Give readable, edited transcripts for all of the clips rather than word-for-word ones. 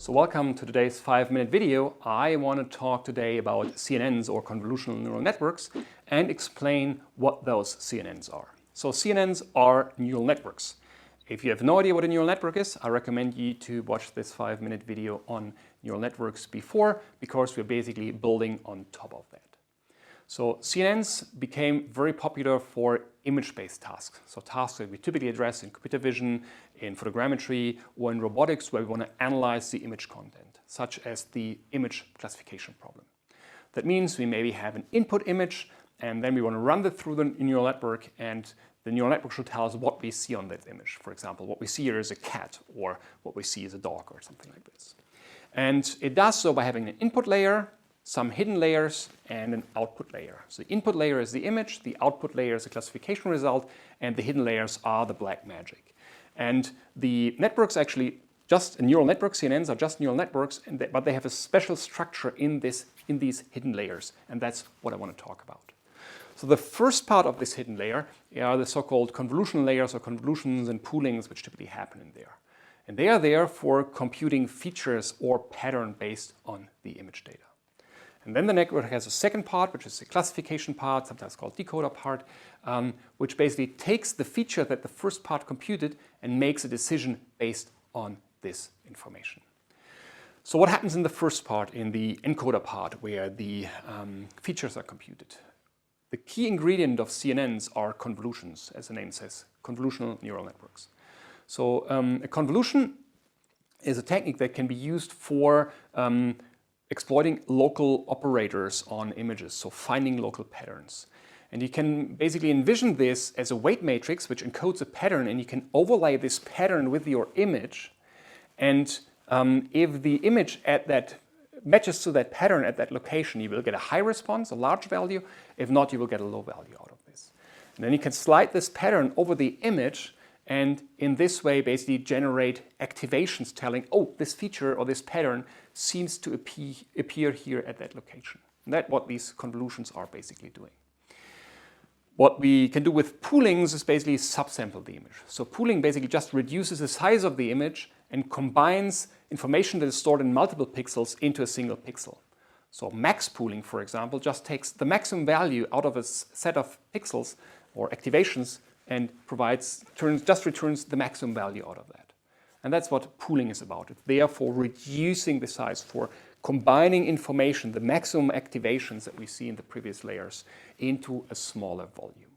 So welcome to today's 5-minute video. I want to talk today about CNNs or convolutional neural networks and explain what those CNNs are. So CNNs are neural networks. If you have no idea what a neural network is, I recommend you to watch this 5-minute video on neural networks before, because we're basically building on top of that. So CNNs became very popular for image-based tasks. So tasks that we typically address in computer vision, in photogrammetry, or in robotics, where we want to analyze the image content, such as the image classification problem. That means we maybe have an input image, and then we want to run that through the neural network, and the neural network should tell us what we see on that image. For example, what we see here is a cat, or what we see is a dog, or something like this. And it does so by having an input layer, some hidden layers, and an output layer. So the input layer is the image, the output layer is the classification result, and the hidden layers are the black magic. And the networks actually, just neural networks, CNNs are just neural networks, but they have a special structure in these hidden layers, and that's what I want to talk about. So the first part of this hidden layer are the so-called convolutional layers or convolutions and poolings which typically happen in there. And they are there for computing features or pattern based on the image data. And then the network has a second part, which is the classification part, sometimes called decoder part, which basically takes the feature that the first part computed and makes a decision based on this information. So what happens in the first part, in the encoder part, where the features are computed? The key ingredient of CNNs are convolutions, as the name says, convolutional neural networks. So a convolution is a technique that can be used for exploiting local operators on images, so finding local patterns. And you can basically envision this as a weight matrix which encodes a pattern, and you can overlay this pattern with your image. And if the image at that matches to that pattern at that location, you will get a high response, a large value. If not, you will get a low value out of this. And then you can slide this pattern over the image, and in this way basically generate activations telling, oh, this feature or this pattern seems to appear here at that location. And that's what these convolutions are basically doing. What we can do with poolings is basically subsample the image. So pooling basically just reduces the size of the image and combines information that is stored in multiple pixels into a single pixel. So max pooling, for example, just takes the maximum value out of a set of pixels or activations and just returns the maximum value out of that. And that's what pooling is about. It's therefore reducing the size, for combining information, the maximum activations that we see in the previous layers, into a smaller volume.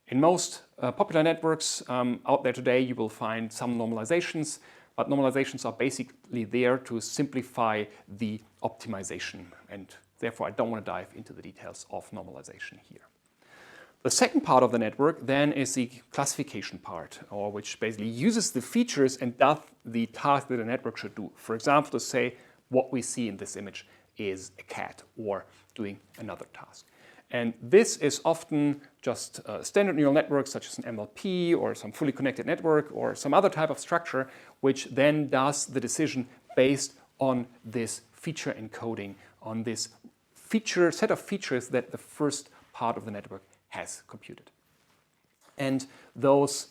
In most popular networks out there today, you will find some normalizations, but normalizations are basically there to simplify the optimization, and therefore I don't want to dive into the details of normalization here. The second part of the network then is the classification part, or which basically uses the features and does the task that a network should do. For example, to say what we see in this image is a cat, or doing another task. And this is often just standard neural networks such as an MLP or some fully connected network or some other type of structure, which then does the decision based on this feature encoding, on this set of features that the first part of the network has computed. And those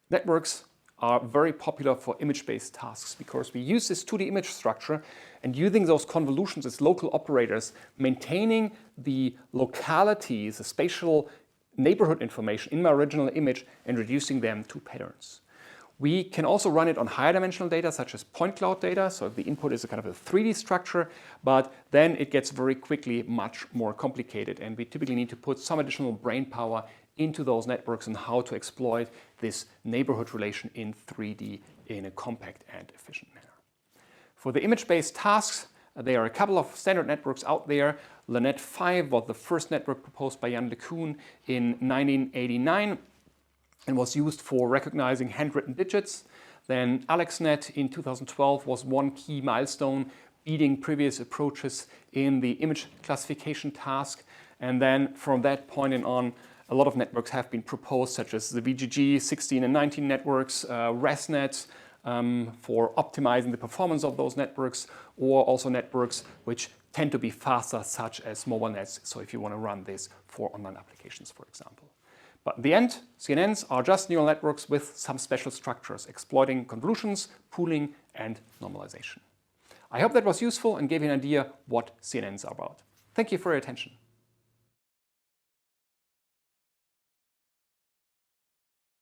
networks are very popular for image-based tasks because we use this 2D image structure and using those convolutions as local operators, maintaining the localities, the spatial neighborhood information in my original image and reducing them to patterns. We can also run it on higher dimensional data, such as point cloud data. So the input is a kind of a 3D structure, but then it gets very quickly much more complicated. And we typically need to put some additional brain power into those networks and how to exploit this neighborhood relation in 3D in a compact and efficient manner. For the image-based tasks, there are a couple of standard networks out there. LeNet 5 was the first network proposed by Jan LeCun in 1989. And was used for recognizing handwritten digits. Then AlexNet in 2012 was one key milestone, beating previous approaches in the image classification task. And then from that point on, a lot of networks have been proposed, such as the VGG 16 and 19 networks, ResNet for optimizing the performance of those networks, or also networks which tend to be faster, such as mobile nets. So if you want to run this for online applications, for example. But in the end, CNNs are just neural networks with some special structures, exploiting convolutions, pooling, and normalization. I hope that was useful and gave you an idea what CNNs are about. Thank you for your attention.